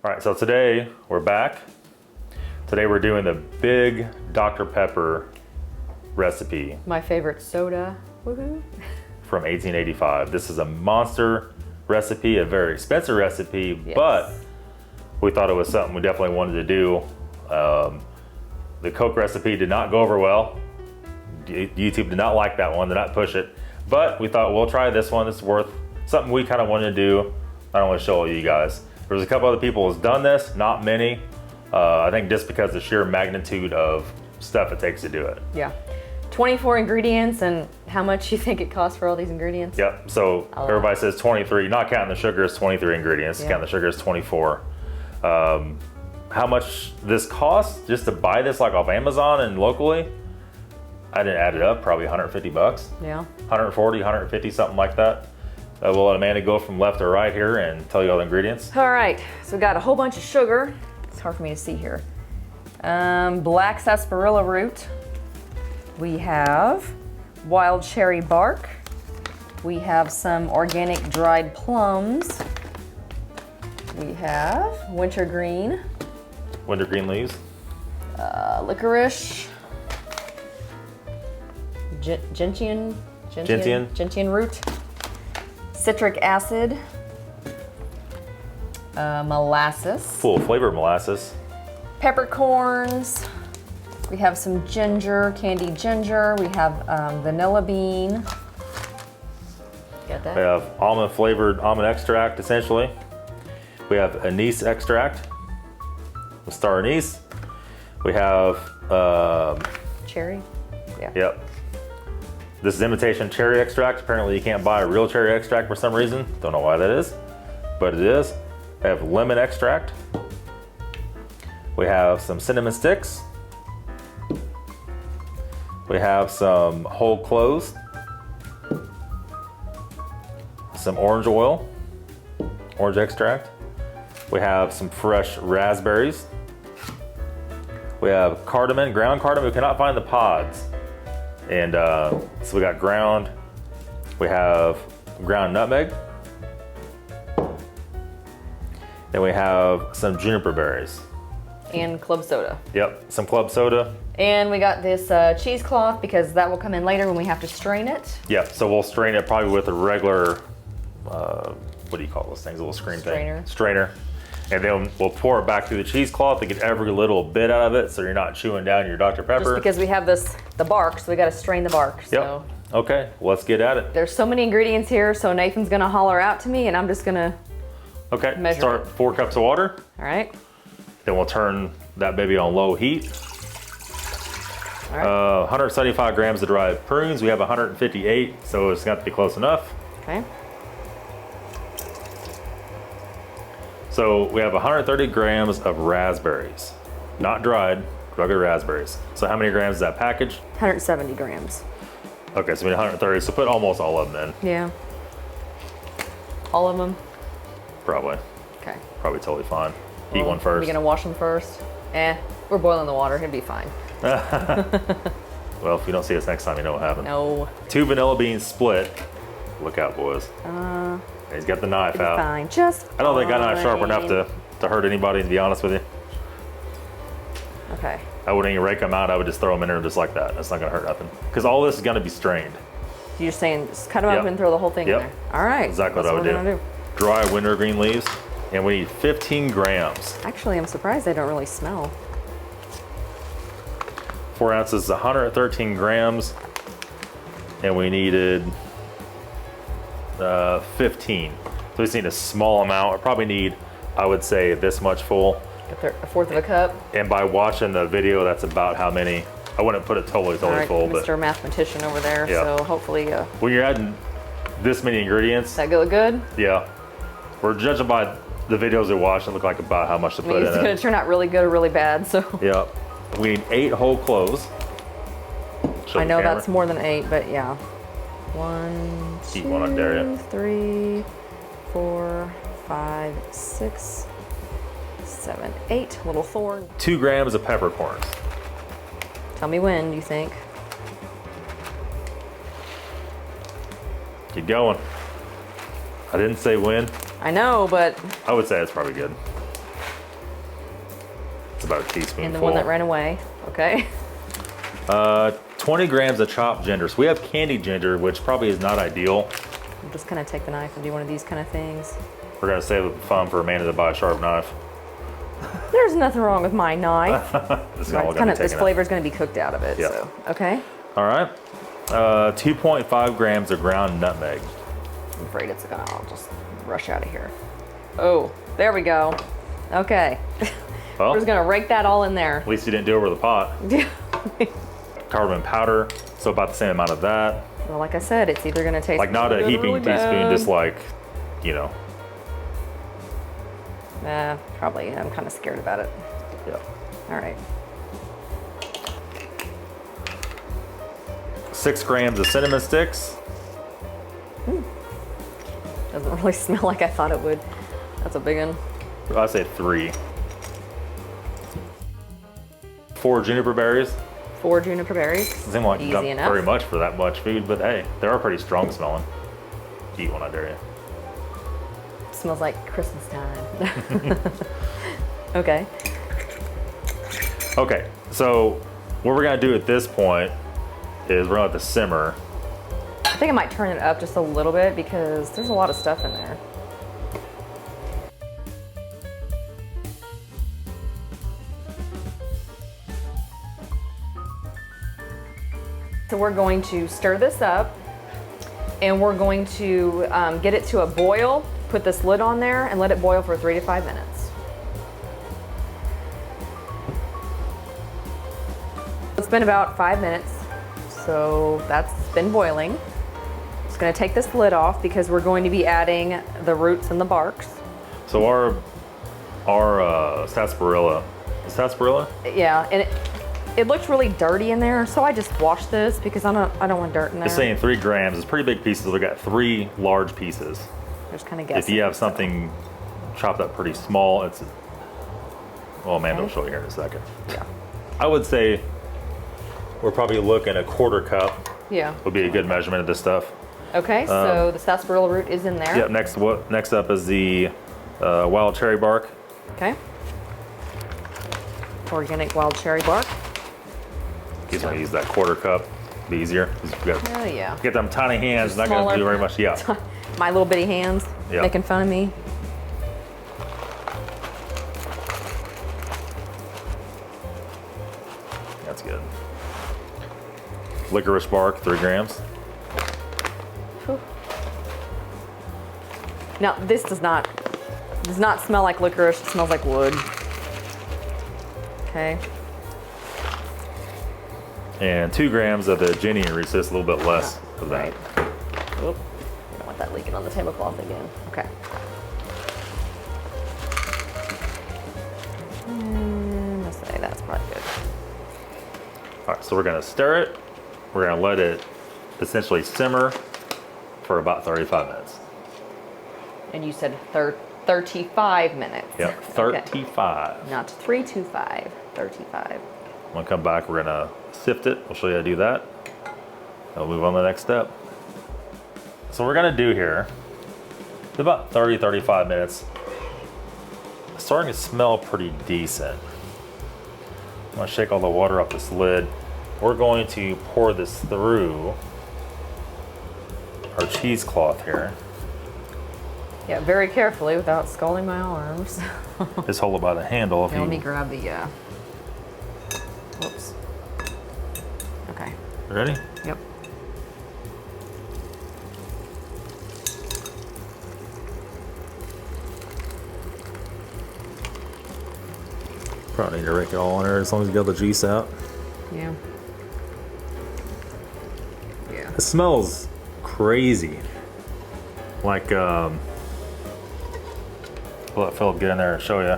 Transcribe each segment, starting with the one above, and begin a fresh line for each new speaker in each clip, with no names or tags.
All right, so today we're back. Today we're doing the big Dr. Pepper recipe.
My favorite soda, woohoo.
From 1885. This is a monster recipe, a very expensive recipe,
Yes.
but we thought it was something we definitely wanted to do. The Coke recipe did not go over well. YouTube did not like that one, did not push it. But we thought we'll try this one. It's worth something we kind of wanted to do. I don't want to show you guys. There's a couple other people who's done this, not many. I think just because of the sheer magnitude of stuff it takes to do it.
Yeah. 24 ingredients, and how much you think it costs for all these ingredients?
Yep, so everybody says 23, not counting the sugar is 23 ingredients,
Yeah.
counting the sugar is 24. How much this costs just to buy this like off Amazon and locally? I didn't add it up, probably 150 bucks.
Yeah.
140, 150, something like that. We'll let Amanda go from left to right here and tell you all the ingredients.
All right, so we got a whole bunch of sugar. It's hard for me to see here. Black sarsaparilla root. We have wild cherry bark. We have some organic dried plums. We have wintergreen.
Wintergreen leaves.
Liquorice. Gentian root. Citric acid. Molasses.
Full flavor molasses.
Peppercorns. We have some ginger, candied ginger. We have vanilla bean. Got that?
We have almond flavored almond extract, essentially. We have anise extract, the star anise. We have,
Cherry? Yeah.
yep. This is imitation cherry extract. Apparently you can't buy a real cherry extract for some reason. Don't know why that is, but it is. We have lemon extract. We have some cinnamon sticks. We have some whole cloves. Some orange oil, orange extract. We have some fresh raspberries. We have cardamom, ground cardamom. We cannot find the pods. And so we got ground. We have ground nutmeg. Then we have some juniper berries.
And club soda.
Yep, some club soda.
And we got this cheesecloth because that will come in later when we have to strain it.
Yep, so we'll strain it probably with a regular, what do you call those things? A little screen
Strainer.
thing. Strainer. And then we'll pour it back through the cheesecloth to get every little bit out of it so you're not chewing down your Dr. Pepper.
Just because we have the bark, so we got to strain the bark. So
Yep. Okay, let's get at it.
there's so many ingredients here, so Nathan's gonna holler out to me, and I'm just gonna.
Okay,
Measure
start
it.
4 cups of water.
All right.
Then we'll turn that baby on low heat.
All right.
175 grams of dried prunes. We have 158, so it's got to be close enough.
Okay.
So we have 130 grams of raspberries, not dried, regular raspberries. So how many grams is that package?
170 grams.
Okay, so we need 130, so put almost all of them in,
Yeah. All of them.
probably.
Okay.
Probably totally fine. Eat
Well,
one
Are
first.
we gonna wash them first? We're boiling the water. It'll be fine.
Well, if you don't see us next time, you know what happened.
No.
2 vanilla beans split. Look out, boys. He's got the knife
It'll be
out.
fine. Just.
I don't think I knife sharp
fine.
enough to hurt anybody, to be honest with you.
Okay.
I wouldn't even rake them out. I would just throw them in there just like that. That's not gonna hurt nothing. Because all this is gonna be strained.
You're saying just cut them
Yep.
up and throw the whole thing
Yep.
in there. All right.
Exactly
That's
what I would
we're gonna do.
Dry wintergreen leaves. And we need 15 grams.
Actually, I'm surprised they don't really smell.
4 ounces, 113 grams. And we needed 15. So we just need a small amount. I probably need, I would say, this much full.
A fourth of a cup.
And by watching the video, that's about how many. I wouldn't put it totally
All right,
full, but
Mr. Mathematician over there.
Yeah.
So hopefully,
when you're adding this many ingredients,
that go good.
yeah, we're judging by the videos we watch. It look like about how much to
I mean,
put
it's
in
gonna
it.
turn out really good or really bad. So
Yeah, we need 8 whole cloves. Show
I
the
know
camera.
that's more than 8, but yeah. 1,
Eat one, I dare ya.
2, 3, 4, 5, 6, 7, 8. Little thorn.
2 grams of peppercorns.
Tell me when you think.
Keep going. I didn't say when.
I know, but
I would say it's probably good. It's about a teaspoonful.
And the one that ran away. Okay.
20 grams of chopped ginger. So we have candied ginger, which probably is not ideal.
I'm just gonna take the knife and do one of these kind of things.
We're gonna save the fun for Amanda to buy a sharp knife.
There's nothing wrong with my knife. This flavor is gonna be cooked out of it.
Yep.
So okay.
All right. 2.5 grams of ground nutmeg.
I'm afraid it's gonna all just rush out of here. Oh, there we go. Okay.
Well,
we're just gonna rake that all in there.
At least you didn't do it over the pot. Cardamom powder, so about the same amount of that.
Well, like I said, it's either gonna taste
like not a heaping
really
teaspoon,
bad.
just like, you know.
Probably. I'm kind of scared about it.
Yeah.
All right.
6 grams of cinnamon sticks.
Doesn't really smell like I thought it would. That's a big one.
I'd say 3. 4 juniper berries.
4 juniper berries.
Doesn't seem like
Easy enough.
very much for that much food, but hey, they are pretty strong smelling. Eat one, I dare you.
Smells like Christmas time. Okay.
Okay, so what we're gonna do at this point is we're gonna let this simmer.
I think I might turn it up just a little bit because there's a lot of stuff in there. So we're going to stir this up and we're going to get it to a boil, put this lid on there and let it boil for 3 to 5 minutes. It's been about 5 minutes, so that's been boiling. Just gonna take this lid off because we're going to be adding the roots and the barks.
So our sarsaparilla, sarsaparilla?
Yeah, and it looks really dirty in there, so I just washed this because I don't want dirt in there.
It's saying 3 grams. It's pretty big pieces. We got 3 large pieces.
Just kind of guessing.
If you have something chopped up pretty small, it's, well, Amanda will show you here in a second.
Yeah.
I would say we're probably looking a 1/4 cup.
Yeah.
Would be a good measurement of this stuff.
Okay, so the sarsaparilla root is in there.
Yep. Next up is the wild cherry bark.
Okay. Organic wild cherry bark.
He's gonna use that 1/4 cup. Be easier.
Oh yeah.
Get them tiny hands.
Just
Not gonna
smaller.
do very much. Yeah.
My little bitty hands
Yeah.
making fun of me.
That's good. Licorice bark, 3 grams.
Whew. Now this does not smell like licorice. It smells like wood. Okay.
And 2 grams of the gentian root, so it's a little bit less of that.
Right. Oop. I don't want that leaking on the tablecloth again. Okay. And let's say that's probably good.
All right, so we're gonna stir it. We're gonna let it essentially simmer for about 35 minutes.
And you said 35 minutes.
Yep, 35.
Okay. Not 325, 35.
When we come back, we're gonna sift it. We'll show you how to do that. And we'll move on to the next step. So what we're gonna do here, it's about 35 minutes. It's starting to smell pretty decent. I'm gonna shake all the water off this lid. We're going to pour this through our cheesecloth here.
Yeah, very carefully without scalding my arms.
Just hold it by the handle. If
Now let
you
me grab the, whoops. Okay.
ready?
Yep.
Probably need to rake it all in there as long as you got the juice out.
Yeah. Yeah.
It smells crazy. Like, let Philip get in there and show you.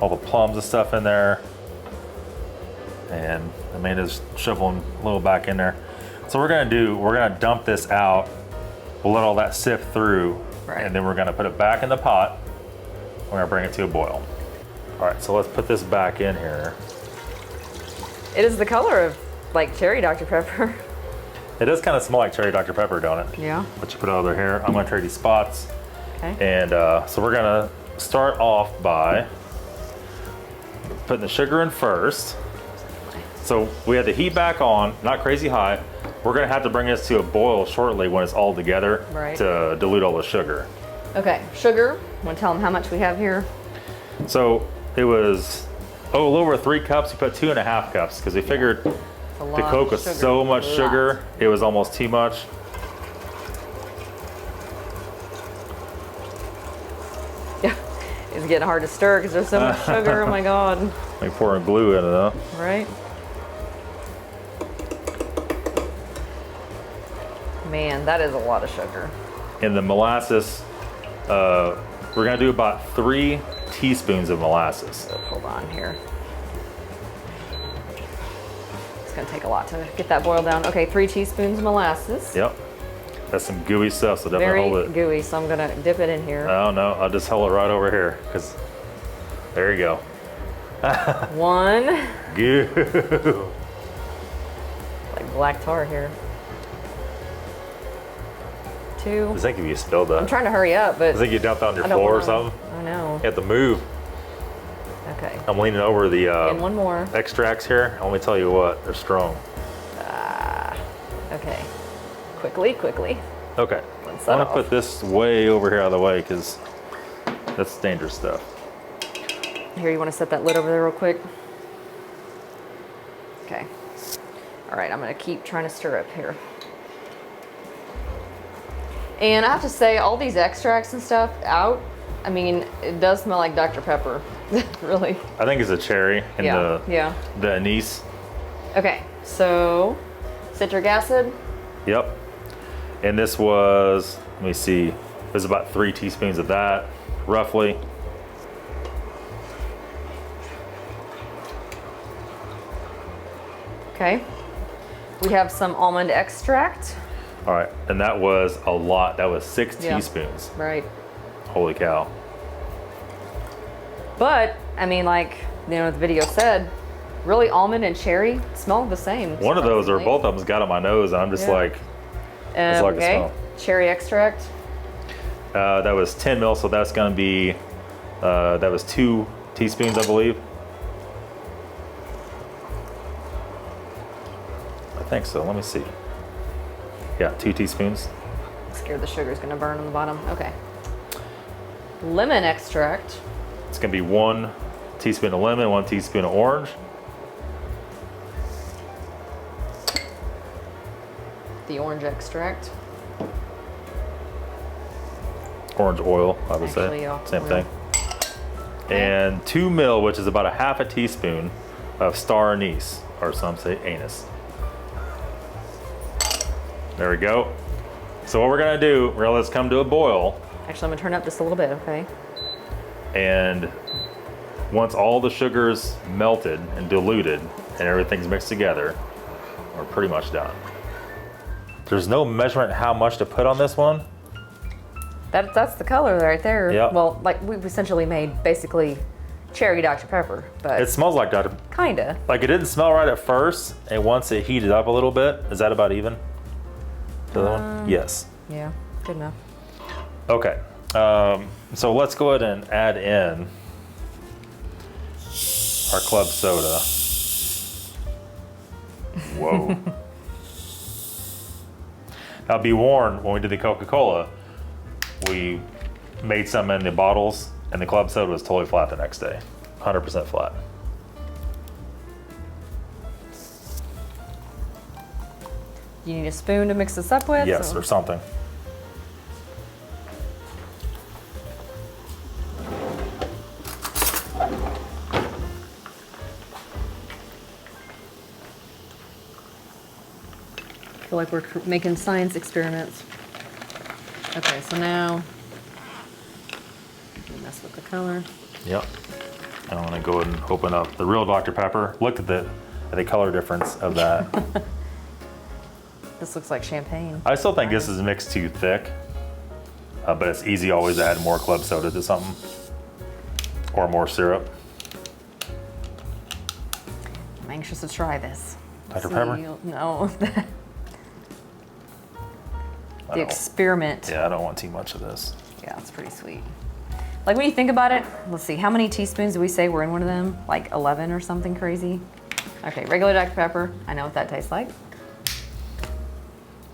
All the plums and stuff in there. And Amanda's shoveling a little back in there. So we're gonna dump this out. We'll let all that sift through.
Right.
And then we're gonna put it back in the pot. We're gonna bring it to a boil. All right, so let's put this back in here.
It is the color of like cherry Dr. Pepper.
It does kind of smell like cherry Dr. Pepper, don't it?
Yeah.
But you put it over here. I'm gonna trade these spots.
Okay.
And so we're gonna start off by putting the sugar in first. So we had the heat back on, not crazy hot. We're gonna have to bring this to a boil shortly when it's all together to dilute all the sugar.
Okay, sugar. Want to tell them how much we have here?
So it was, a little over 3 cups. We put 2.5 cups because we figured the Coke was so much sugar, it was almost too much.
Yeah, it's getting hard to stir because there's so much sugar. Oh my God.
Like pouring glue in it, huh?
Right. Man, that is a lot of sugar.
And the molasses, we're gonna do about 3 teaspoons of molasses.
Hold on here. It's gonna take a lot to get that boiled down. Okay, 3 teaspoons of molasses.
Yep. That's some gooey stuff, so definitely hold it.
Very gooey, so I'm gonna dip it in here.
Oh no, I'll just hold it right over here, because there you go.
1.
Goo.
Like black tar here. 2.
I think if you spilled that.
I'm trying to hurry up, but
I think you dumped on your floor or something.
I know.
You have to move.
Okay.
I'm leaning over the
And 1 more.
extracts here. Let me tell you what, they're strong.
Okay. Quickly.
Okay.
Rinse
I
that
want to
off.
put this way over here out of the way because that's dangerous stuff.
Here, you want to set that lid over there real quick? Okay. All right, I'm gonna keep trying to stir up here. And I have to say, all these extracts and stuff out, I mean, it does smell like Dr. Pepper, really.
I think it's a cherry and
Yeah.
the anise.
Okay, so citric acid.
Yep. And this was, let me see, it was about 3 teaspoons of that, roughly.
Okay. We have some almond extract.
All right, and that was a lot. That was 6
Yeah.
teaspoons.
Right.
Holy cow.
But, I mean, like, you know, the video said, really almond and cherry smell the same.
One of those or
surprisingly.
both of them's got on my nose, and I'm just
Yeah.
like, it's like a
Okay,
smell.
cherry extract.
That was 10 mil, so that's gonna be, that was 2 teaspoons, I believe. I think so, let me see. Yeah, 2 teaspoons.
I'm scared the sugar's gonna burn on the bottom. Okay. Lemon extract.
It's gonna be 1 teaspoon of lemon, 1 teaspoon of orange.
The orange extract.
Orange oil, I would
Actually,
say,
yeah,
same
oil.
thing. And 2 mil, which is about a half a teaspoon of star anise, or some say anise. There we go. So what we're gonna do, we're gonna let this come to a boil,
Actually, I'm gonna turn up just a little bit, okay?
and once all the sugar's melted and diluted and everything's mixed together, we're pretty much done. There's no measurement how much to put on this one.
That's the color right there.
Yep.
Well, like we've essentially made basically cherry Dr. Pepper, but
It smells like Dr.
kinda.
Like it didn't smell right at first, and once it heated up a little bit, is that about even? The other one? Yes.
Yeah, good enough.
Okay. So let's go ahead and add in our club soda. Whoa. Now be warned, when we did the Coca-Cola, we made some in the bottles and the club soda was totally flat the next day. 100% flat.
You need a spoon to mix this up with?
Yes, or something.
I feel like we're making science experiments. Okay, so now, mess with the color.
Yep. And I'm gonna go ahead and open up the real Dr. Pepper. Look at the color difference of that.
This looks like champagne.
I still think this is mixed too thick, but it's easy always to add more club soda to something, or more syrup.
I'm anxious to try this.
Dr. Pepper?
No.
I
The
don't-
experiment.
Yeah, I don't want too much of this.
Yeah, it's pretty sweet. Like when you think about it, let's see, how many teaspoons do we say were in one of them? Like 11 or something crazy? Okay, regular Dr. Pepper. I know what that tastes like.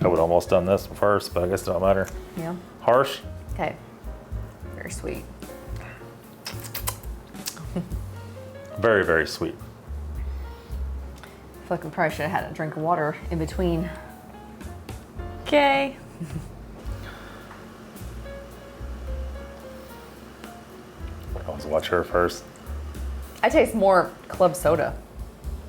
I would almost done this first, but I guess it don't matter.
Yeah.
Harsh.
Okay. Very sweet.
Very, very sweet.
I feel like we probably should have had a drink of water in between. Okay.
I want to watch her first.
I taste more club soda.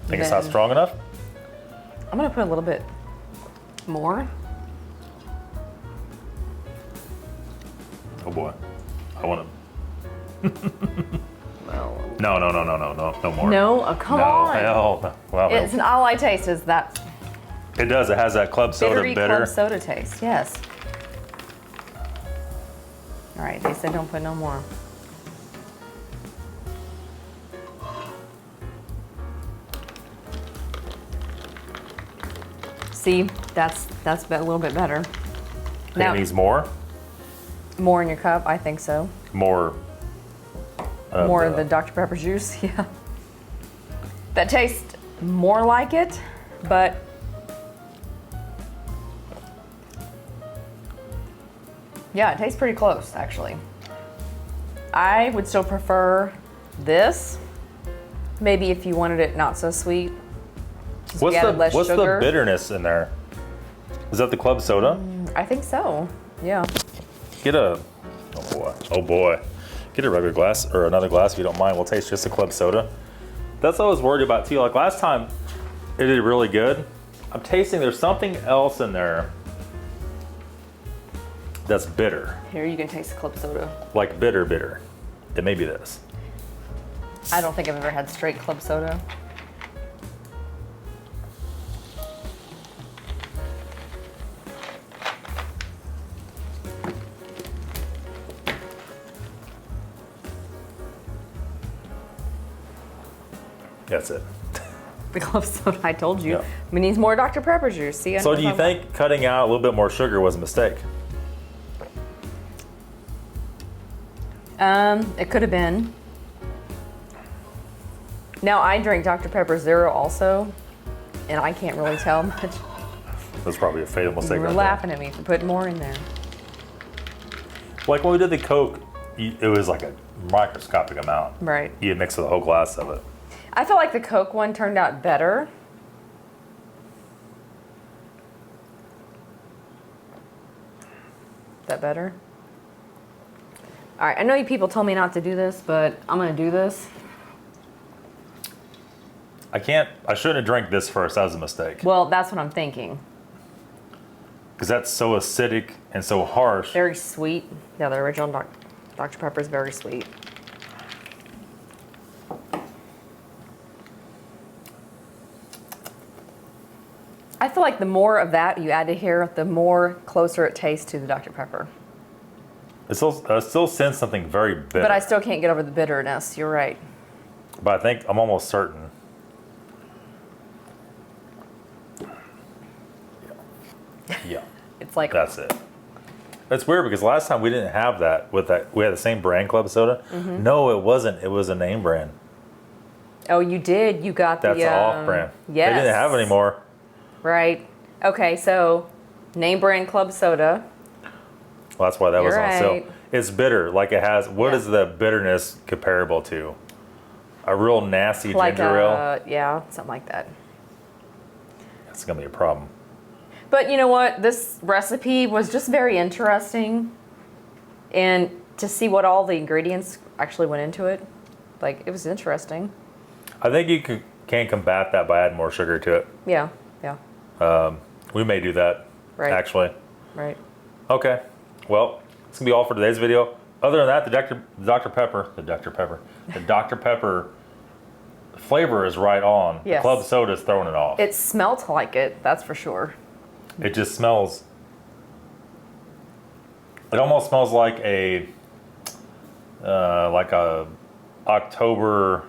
Think it's not strong enough?
I'm gonna put a little bit more.
Oh boy. I want to.
Well,
No more.
no, oh, come on.
Hell no. Well,
It's all I taste is that
it does. It has that club soda
bittery
bitter.
club soda taste. Yes. All right, they said don't put no more. See, that's a little bit better.
Now, it needs more.
More in your cup, I think so.
More.
More of the Dr. Pepper juice, yeah. That tastes more like it, but yeah, it tastes pretty close, actually. I would still prefer this. Maybe if you wanted it not so sweet. Just
What's
less
the
sugar.
bitterness in there? Is that the club soda?
I think so, yeah.
Get a, oh boy. Get a regular glass or another glass if you don't mind. We'll taste just the club soda. That's what I was worried about too. Like last time, it did really good. I'm tasting there's something else in there that's bitter.
Here, you can taste the club soda.
Like bitter. It may be this.
I don't think I've ever had straight club soda.
That's it.
The club soda, I told you.
Yeah.
We need more Dr. Pepper juice. See?
So do you think cutting out a little bit more sugar was a mistake?
It could have been. Now I drink Dr. Pepper Zero also, and I can't really tell much.
That's probably a fatal mistake.
You were
right
laughing at me for putting more in there.
there. Like when we did the Coke, it was like a microscopic amount.
Right.
You mix with a whole glass of it.
I feel like the Coke one turned out better. Is that better? All right, I know you people told me not to do this, but I'm gonna do this.
I shouldn't have drank this first. That was a mistake.
Well, that's what I'm thinking.
Because that's so acidic and so harsh.
Very sweet. Yeah, the original Dr. Pepper is very sweet. I feel like the more of that you add to here, the more closer it tastes to the Dr. Pepper.
I still sense something very bitter.
But I still can't get over the bitterness. You're right.
But I think I'm almost certain. Yeah.
It's like
That's it. That's weird because last time we didn't have that with that. We had the same brand club soda.
Mm-hmm.
No, it wasn't. It was a name brand.
Oh, you did. You got
That's
the
off brand.
Yes.
They didn't have it anymore.
Right. Okay, so name brand club soda.
Well, that's why that was
You're
on sale.
right.
It's bitter. Like it has. What
Yeah.
is the bitterness comparable to? A real nasty
Like
ginger ale.
yeah, something like that.
That's gonna be a problem.
But you know what? This recipe was just very interesting. And to see what all the ingredients actually went into it, like it was interesting.
I think you can combat that by adding more sugar to it.
Yeah, yeah,
We may do that.
Right.
Actually.
right.
Okay. Well, it's gonna be all for today's video. Other than that, the Dr. Pepper flavor is right on.
Yes.
The club soda is throwing it off.
It smelt like it, that's for sure.
It just smells. It almost smells like a October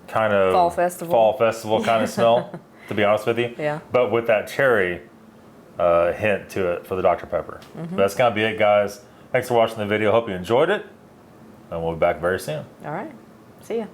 kind of
Fall festival
kind of smell. To be honest with you.
Yeah.
But with that cherry hint to it for the Dr. Pepper. But that's gonna be it, guys. Thanks for watching the video. Hope you enjoyed it, and we'll be back very soon.
All right. See ya.